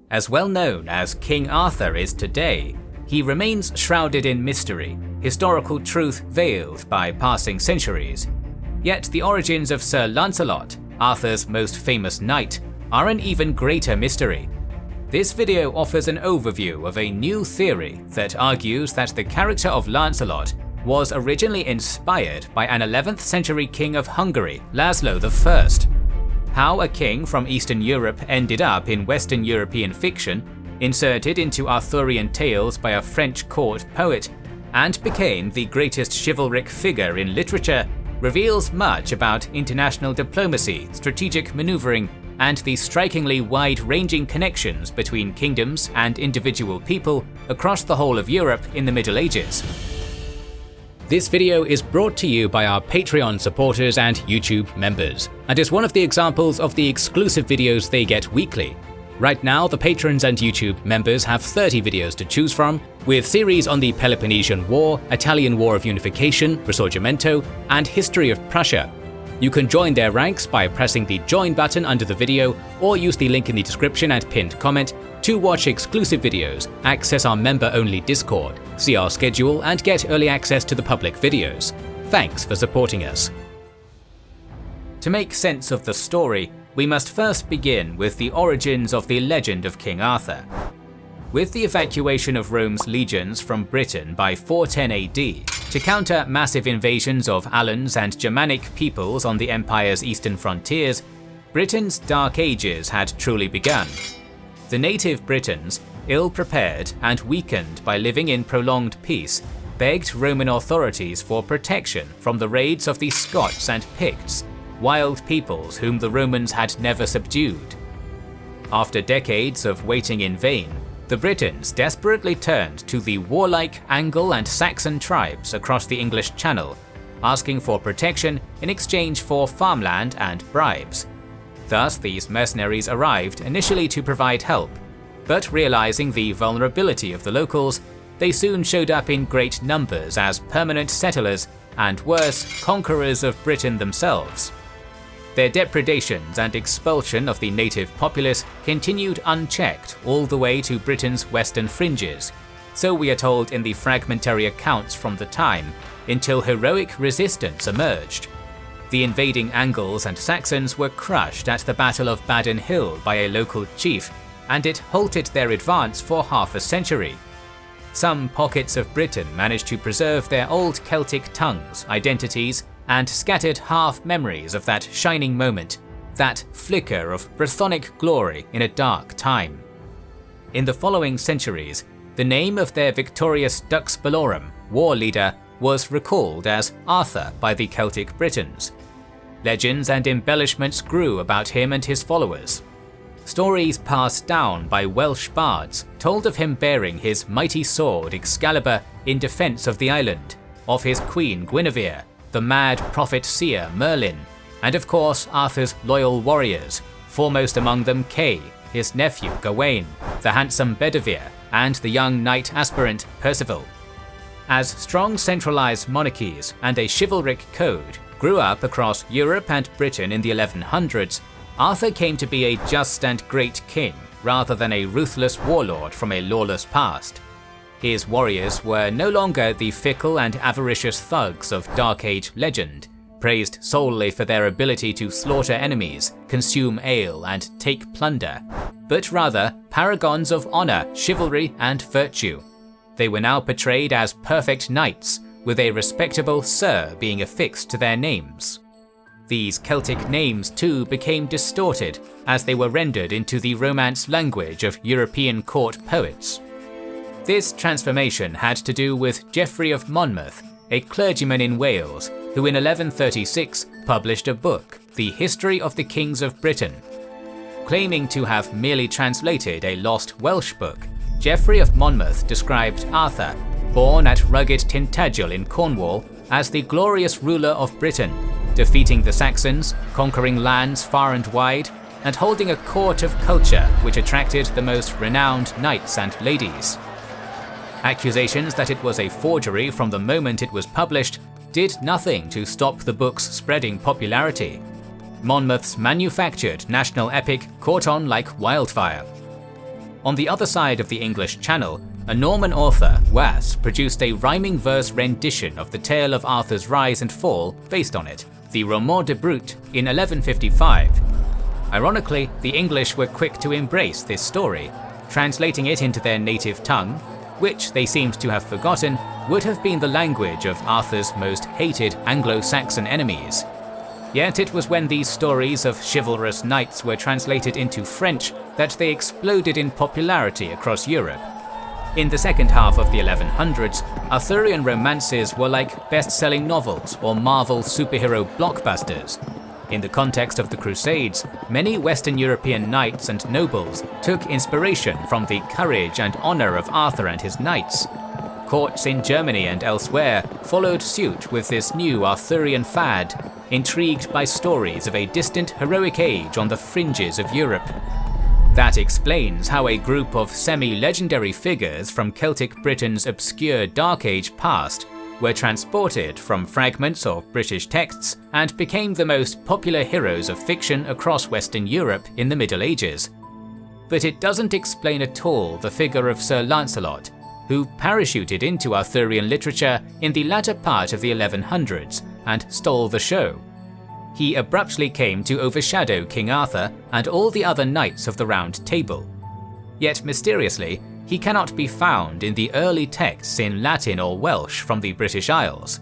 As well known as King Arthur is today, he remains shrouded in mystery, historical truth veiled by passing centuries. Yet the origins of Sir Lancelot, Arthur's most famous knight, are an even greater mystery. This video offers an overview of a new theory that argues that the character of Lancelot was originally inspired by an 11th century king of Hungary, Laszlo I. How a king from Eastern Europe ended up in Western European fiction, inserted into Arthurian tales by a French court poet, and became the greatest chivalric figure in literature, reveals much about international diplomacy, strategic maneuvering, and the strikingly wide-ranging connections between kingdoms and individual people across the whole of Europe in the Middle Ages. This video is brought to you by our Patreon supporters and YouTube members, and is one of the examples of the exclusive videos they get weekly. Right now, the patrons and YouTube members have 30 videos to choose from, with series on the Peloponnesian War, Italian War of Unification, Risorgimento, and History of Prussia. You can join their ranks by pressing the join button under the video, or use the link in the description and pinned comment to watch exclusive videos, access our member-only Discord, see our schedule, and get early access to the public videos. Thanks for supporting us. To make sense of the story, we must first begin with the origins of the legend of King Arthur. With the evacuation of Rome's legions from Britain by 410 AD, to counter massive invasions of Alans and Germanic peoples on the empire's eastern frontiers, Britain's Dark Ages had truly begun. The native Britons, ill-prepared and weakened by living in prolonged peace, begged Roman authorities for protection from the raids of the Scots and Picts, wild peoples whom the Romans had never subdued. After decades of waiting in vain, the Britons desperately turned to the warlike Anglo and Saxon tribes across the English Channel, asking for protection in exchange for farmland and bribes. Thus, these mercenaries arrived initially to provide help, but realizing the vulnerability of the locals, they soon showed up in great numbers as permanent settlers and, worse, conquerors of Britain themselves. Their depredations and expulsion of the native populace continued unchecked all the way to Britain's western fringes, so we are told in the fragmentary accounts from the time, until heroic resistance emerged. The invading Angles and Saxons were crushed at the Battle of Badon Hill by a local chief, and it halted their advance for half a century. Some pockets of Britain managed to preserve their old Celtic tongues, identities, and scattered half memories of that shining moment, that flicker of Brythonic glory in a dark time. In the following centuries, the name of their victorious Dux Bellorum, war leader, was recalled as Arthur by the Celtic Britons. Legends and embellishments grew about him and his followers. Stories passed down by Welsh bards told of him bearing his mighty sword Excalibur in defence of the island, of his queen Guinevere, the mad prophet-seer Merlin, and of course Arthur's loyal warriors, foremost among them Kay, his nephew Gawain, the handsome Bedivere, and the young knight aspirant Percival. As strong centralized monarchies and a chivalric code grew up across Europe and Britain in the 1100s, Arthur came to be a just and great king rather than a ruthless warlord from a lawless past. His warriors were no longer the fickle and avaricious thugs of Dark Age legend, praised solely for their ability to slaughter enemies, consume ale, and take plunder, but rather paragons of honor, chivalry, and virtue. They were now portrayed as perfect knights, with a respectable Sir being affixed to their names. These Celtic names too became distorted as they were rendered into the Romance language of European court poets. This transformation had to do with Geoffrey of Monmouth, a clergyman in Wales, who in 1136 published a book, The History of the Kings of Britain. Claiming to have merely translated a lost Welsh book, Geoffrey of Monmouth described Arthur, born at rugged Tintagel in Cornwall, as the glorious ruler of Britain, defeating the Saxons, conquering lands far and wide, and holding a court of culture which attracted the most renowned knights and ladies. Accusations that it was a forgery from the moment it was published did nothing to stop the book's spreading popularity. Monmouth's manufactured national epic caught on like wildfire. On the other side of the English Channel, a Norman author, Was, produced a rhyming verse rendition of the tale of Arthur's rise and fall based on it, the Roman de Brut, in 1155. Ironically, the English were quick to embrace this story, translating it into their native tongue, which they seemed to have forgotten would have been the language of Arthur's most hated Anglo-Saxon enemies. Yet it was when these stories of chivalrous knights were translated into French that they exploded in popularity across Europe. In the second half of the 1100s, Arthurian romances were like best-selling novels or Marvel superhero blockbusters. In the context of the Crusades, many Western European knights and nobles took inspiration from the courage and honor of Arthur and his knights. Courts in Germany and elsewhere followed suit with this new Arthurian fad, intrigued by stories of a distant heroic age on the fringes of Europe. That explains how a group of semi-legendary figures from Celtic Britain's obscure Dark Age past were transported from fragments of British texts and became the most popular heroes of fiction across Western Europe in the Middle Ages. But it doesn't explain at all the figure of Sir Lancelot, who parachuted into Arthurian literature in the latter part of the 1100s and stole the show. He abruptly came to overshadow King Arthur and all the other knights of the Round Table. Yet mysteriously, he cannot be found in the early texts in Latin or Welsh from the British Isles.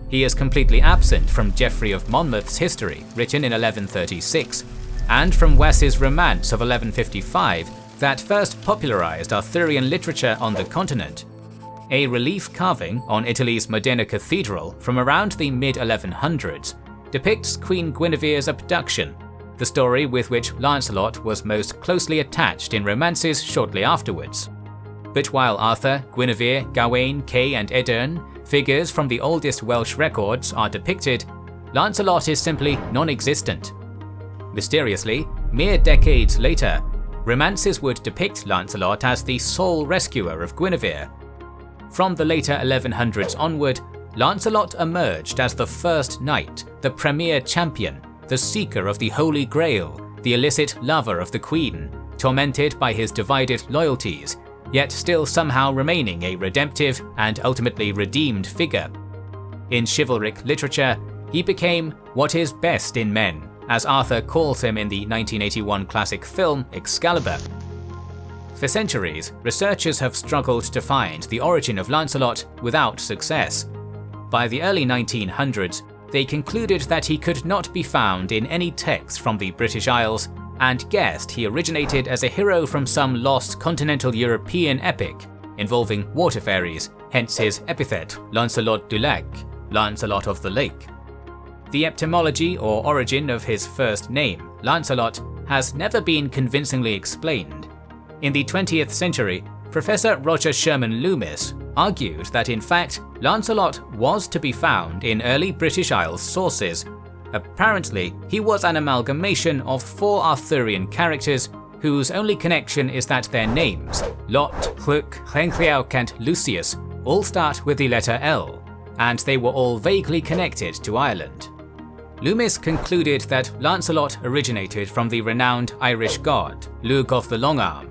He is completely absent from Geoffrey of Monmouth's history, written in 1136, and from Was's romance of 1155 that first popularized Arthurian literature on the continent. A relief carving on Italy's Modena Cathedral from around the mid-1100s depicts Queen Guinevere's abduction, the story with which Lancelot was most closely attached in romances shortly afterwards. But while Arthur, Guinevere, Gawain, Kay and Edern, figures from the oldest Welsh records, are depicted, Lancelot is simply non-existent. Mysteriously, mere decades later, romances would depict Lancelot as the sole rescuer of Guinevere. From the later 1100s onward, Lancelot emerged as the first knight, the premier champion, the seeker of the Holy Grail, the illicit lover of the Queen, tormented by his divided loyalties, yet still somehow remaining a redemptive and ultimately redeemed figure. In chivalric literature, he became what is best in men, as Arthur calls him in the 1981 classic film Excalibur. For centuries, researchers have struggled to find the origin of Lancelot without success. By the early 1900s, they concluded that he could not be found in any texts from the British Isles and guessed he originated as a hero from some lost continental European epic involving water fairies, hence his epithet Lancelot du Lac, Lancelot of the Lake. The etymology or origin of his first name, Lancelot, has never been convincingly explained. In the 20th century, Professor Roger Sherman Loomis argued that in fact Lancelot was to be found in early British Isles sources. Apparently, he was an amalgamation of 4 Arthurian characters whose only connection is that their names, Lot, Llwch, Llenlliawc and Lucius, all start with the letter L, and they were all vaguely connected to Ireland. Loomis concluded that Lancelot originated from the renowned Irish god, Lugh of the Long Arm,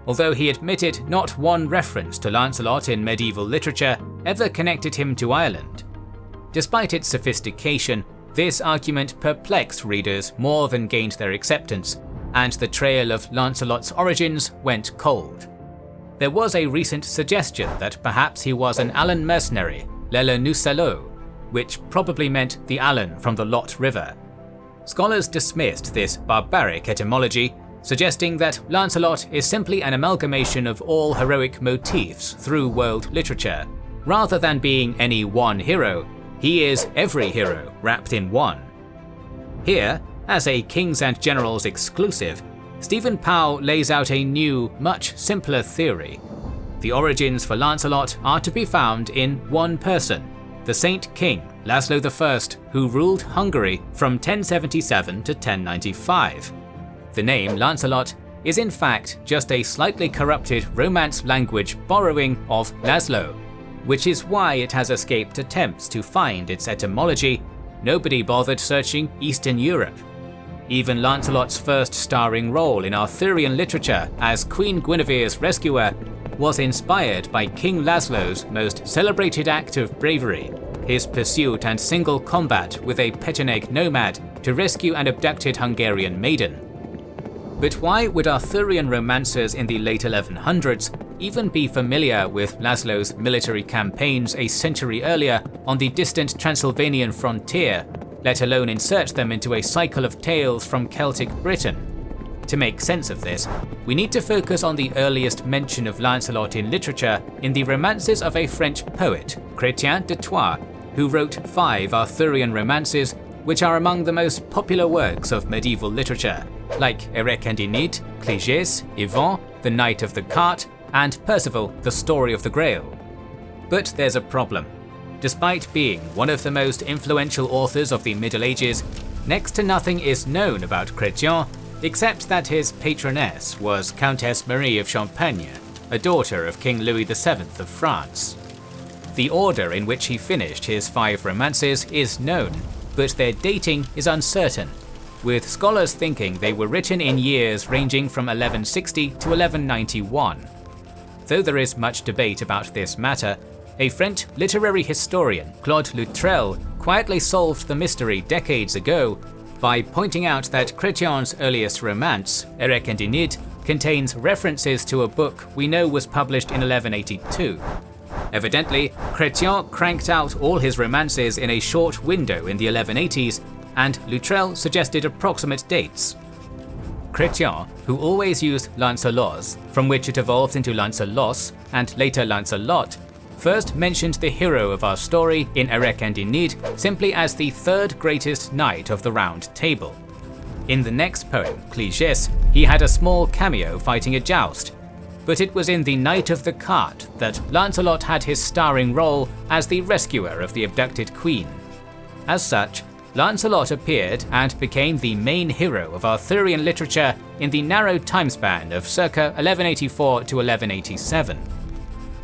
although he admitted not one reference to Lancelot in medieval literature ever connected him to Ireland. Despite its sophistication, this argument perplexed readers more than gained their acceptance, and the trail of Lancelot's origins went cold. There was a recent suggestion that perhaps he was an Alan mercenary, Lele Nusalo, which probably meant the Alan from the Lot River. Scholars dismissed this barbaric etymology, suggesting that Lancelot is simply an amalgamation of all heroic motifs through world literature. Rather than being any one hero, he is every hero wrapped in one. Here, as a Kings and Generals exclusive, Stephen Powell lays out a new, much simpler theory. The origins for Lancelot are to be found in one person, the Saint King Laszlo I, who ruled Hungary from 1077 to 1095. The name Lancelot is in fact just a slightly corrupted Romance language borrowing of Laszlo, which is why it has escaped attempts to find its etymology. Nobody bothered searching Eastern Europe. Even Lancelot's first starring role in Arthurian literature as Queen Guinevere's rescuer was inspired by King Laszlo's most celebrated act of bravery, his pursuit and single combat with a Pecheneg nomad to rescue an abducted Hungarian maiden. But why would Arthurian romancers in the late 1100s even be familiar with Laszlo's military campaigns a century earlier on the distant Transylvanian frontier, let alone insert them into a cycle of tales from Celtic Britain? To make sense of this, we need to focus on the earliest mention of Lancelot in literature in the romances of a French poet, Chrétien de Troyes, who wrote 5 Arthurian romances which are among the most popular works of medieval literature, like Erekindinid, Cligès, Yvon, The Knight of the Cart, and Percival, The Story of the Grail. But there's a problem. Despite being one of the most influential authors of the Middle Ages, next to nothing is known about Chrétien, except that his patroness was Countess Marie of Champagne, a daughter of King Louis VII of France. The order in which he finished his 5 romances is known, but their dating is uncertain, with scholars thinking they were written in years ranging from 1160 to 1191. Though there is much debate about this matter, a French literary historian, Claude Loutrel, quietly solved the mystery decades ago by pointing out that Chrétien's earliest romance, Erekindinid, contains references to a book we know was published in 1182. Evidently, Chrétien cranked out all his romances in a short window in the 1180s, and Loutrel suggested approximate dates. Chrétien, who always used Lancelot, from which it evolved into Lancelos and later Lancelot, first mentioned the hero of our story in Erekindinid simply as the 3rd greatest knight of the Round Table. In the next poem, Cligès, he had a small cameo fighting a joust, but it was in The Knight of the Cart that Lancelot had his starring role as the rescuer of the abducted queen. As such, Lancelot appeared and became the main hero of Arthurian literature in the narrow timespan of circa 1184 to 1187.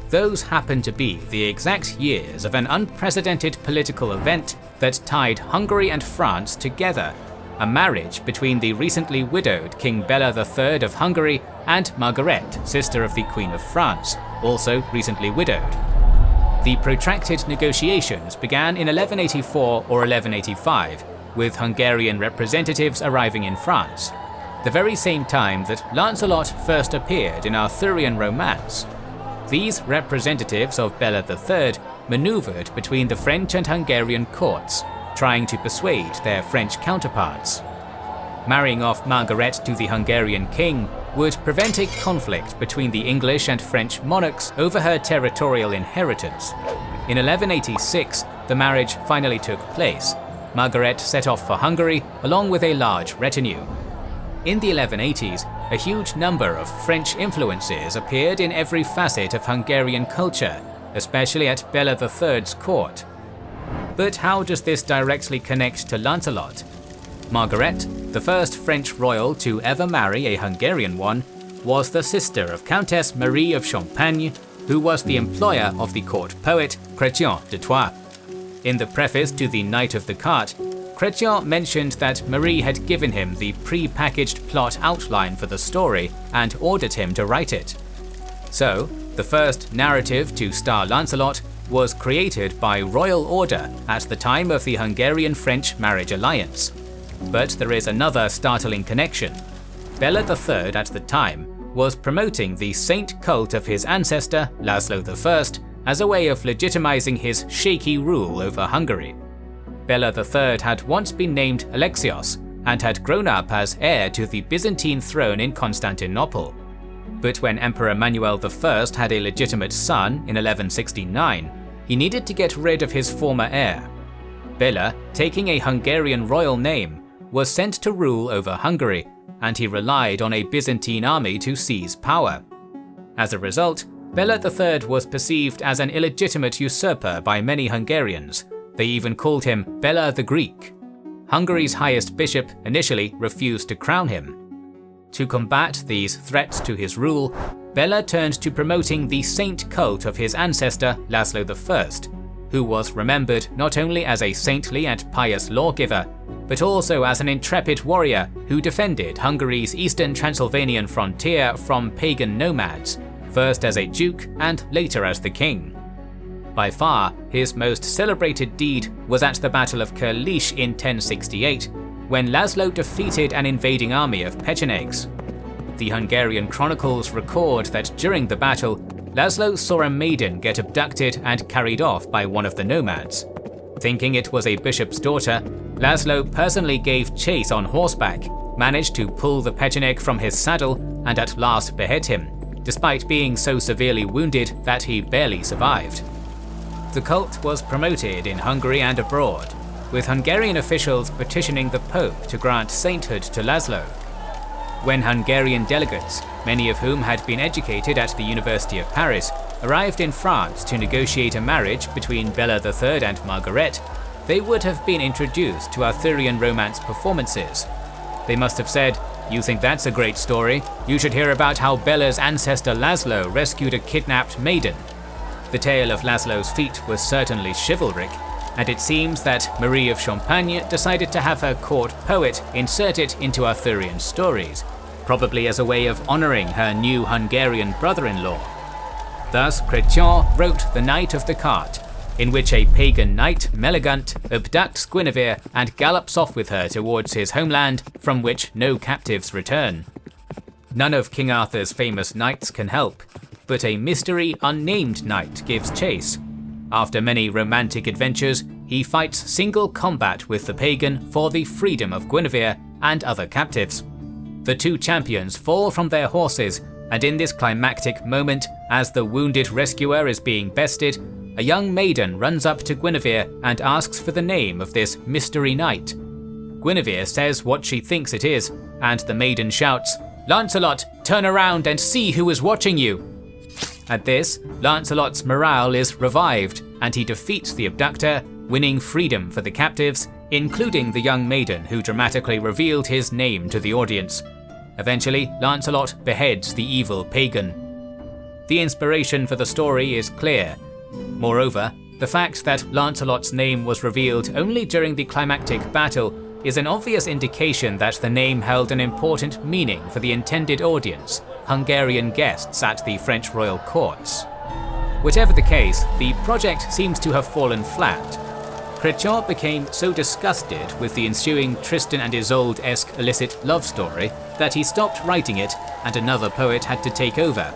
Those happen to be the exact years of an unprecedented political event that tied Hungary and France together, a marriage between the recently widowed King Bela III of Hungary and Margaret, sister of the Queen of France, also recently widowed. The protracted negotiations began in 1184 or 1185, with Hungarian representatives arriving in France, the very same time that Lancelot first appeared in Arthurian romance. These representatives of Bela III maneuvered between the French and Hungarian courts, trying to persuade their French counterparts. Marrying off Margaret to the Hungarian king would prevent a conflict between the English and French monarchs over her territorial inheritance. In 1186, the marriage finally took place. Margaret set off for Hungary along with a large retinue. In the 1180s, a huge number of French influences appeared in every facet of Hungarian culture, especially at Bela III's court. But how does this directly connect to Lancelot? Margaret, the first French royal to ever marry a Hungarian one, was the sister of Countess Marie of Champagne, who was the employer of the court poet Chrétien de Troyes. In the preface to The Knight of the Cart, Chrétien mentioned that Marie had given him the pre-packaged plot outline for the story and ordered him to write it. So, the first narrative to star Lancelot was created by royal order at the time of the Hungarian-French marriage alliance. But there is another startling connection. Bela III at the time was promoting the saint cult of his ancestor, Laszlo I, as a way of legitimizing his shaky rule over Hungary. Bela III had once been named Alexios and had grown up as heir to the Byzantine throne in Constantinople. But when Emperor Manuel I had a legitimate son in 1169, he needed to get rid of his former heir. Bela, taking a Hungarian royal name, was sent to rule over Hungary, and he relied on a Byzantine army to seize power. As a result, Bela III was perceived as an illegitimate usurper by many Hungarians. They even called him Bela the Greek. Hungary's highest bishop initially refused to crown him. To combat these threats to his rule, Bela turned to promoting the saint cult of his ancestor Laszlo I, who was remembered not only as a saintly and pious lawgiver, but also as an intrepid warrior who defended Hungary's eastern Transylvanian frontier from pagan nomads, first as a duke and later as the king. By far, his most celebrated deed was at the Battle of Kurlish in 1068, when Laszlo defeated an invading army of Pechenegs. The Hungarian chronicles record that during the battle, Laszlo saw a maiden get abducted and carried off by one of the nomads. Thinking it was a bishop's daughter, Laszlo personally gave chase on horseback, managed to pull the Pecheneg from his saddle, and at last behead him, despite being so severely wounded that he barely survived. The cult was promoted in Hungary and abroad, with Hungarian officials petitioning the Pope to grant sainthood to Laszlo. When Hungarian delegates, many of whom had been educated at the University of Paris, arrived in France to negotiate a marriage between Bela III and Margaret, they would have been introduced to Arthurian romance performances. They must have said, "You think that's a great story? You should hear about how Bela's ancestor Laszlo rescued a kidnapped maiden." The tale of Laszlo's feat was certainly chivalric, and it seems that Marie of Champagne decided to have her court poet insert it into Arthurian stories, probably as a way of honouring her new Hungarian brother-in-law. Thus, Chrétien wrote The Knight of the Cart, in which a pagan knight, Meleagant, abducts Guinevere and gallops off with her towards his homeland, from which no captives return. None of King Arthur's famous knights can help, but a mystery unnamed knight gives chase. After many romantic adventures, he fights single combat with the pagan for the freedom of Guinevere and other captives. The two champions fall from their horses, and in this climactic moment, as the wounded rescuer is being bested, a young maiden runs up to Guinevere and asks for the name of this mystery knight. Guinevere says what she thinks it is, and the maiden shouts, "Lancelot, turn around and see who is watching you!" At this, Lancelot's morale is revived, and he defeats the abductor, winning freedom for the captives, including the young maiden who dramatically revealed his name to the audience. Eventually, Lancelot beheads the evil pagan. The inspiration for the story is clear. Moreover, the fact that Lancelot's name was revealed only during the climactic battle is an obvious indication that the name held an important meaning for the intended audience, Hungarian guests at the French royal courts. Whatever the case, the project seems to have fallen flat. Chrétien became so disgusted with the ensuing Tristan and Isolde-esque illicit love story that he stopped writing it and another poet had to take over.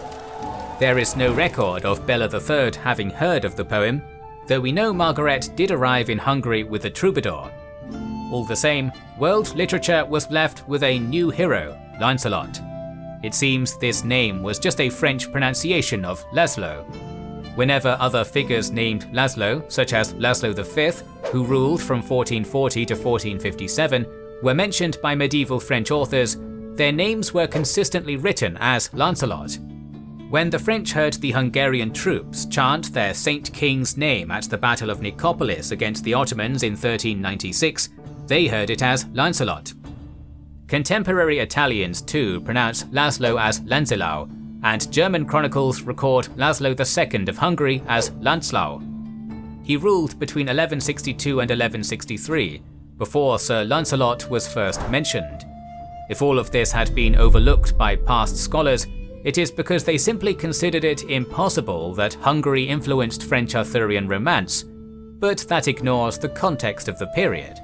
There is no record of Bela III having heard of the poem, though we know Margaret did arrive in Hungary with a troubadour. All the same, world literature was left with a new hero, Lancelot. It seems this name was just a French pronunciation of Laszlo. Whenever other figures named Laszlo, such as Laszlo V, who ruled from 1440 to 1457, were mentioned by medieval French authors, their names were consistently written as Lancelot. When the French heard the Hungarian troops chant their Saint King's name at the Battle of Nicopolis against the Ottomans in 1396, they heard it as Lancelot. Contemporary Italians too pronounce Laszlo as Lanzelau, and German chronicles record Laszlo II of Hungary as Lanzlau. He ruled between 1162 and 1163, before Sir Lancelot was first mentioned. If all of this had been overlooked by past scholars, it is because they simply considered it impossible that Hungary influenced French Arthurian romance, but that ignores the context of the period.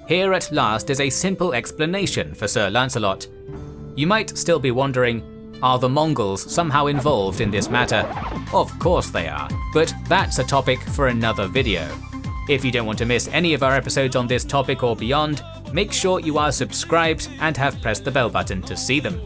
Here at last is a simple explanation for Sir Lancelot. You might still be wondering, are the Mongols somehow involved in this matter? Of course they are, but that's a topic for another video. If you don't want to miss any of our episodes on this topic or beyond, make sure you are subscribed and have pressed the bell button to see them.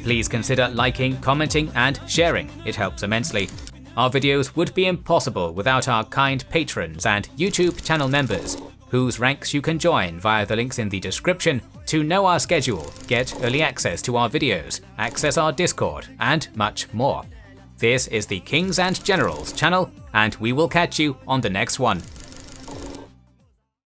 Please consider liking, commenting and sharing, it helps immensely. Our videos would be impossible without our kind patrons and YouTube channel members, whose ranks you can join via the links in the description to know our schedule, get early access to our videos, access our Discord, and much more. This is the Kings and Generals channel, and we will catch you on the next one.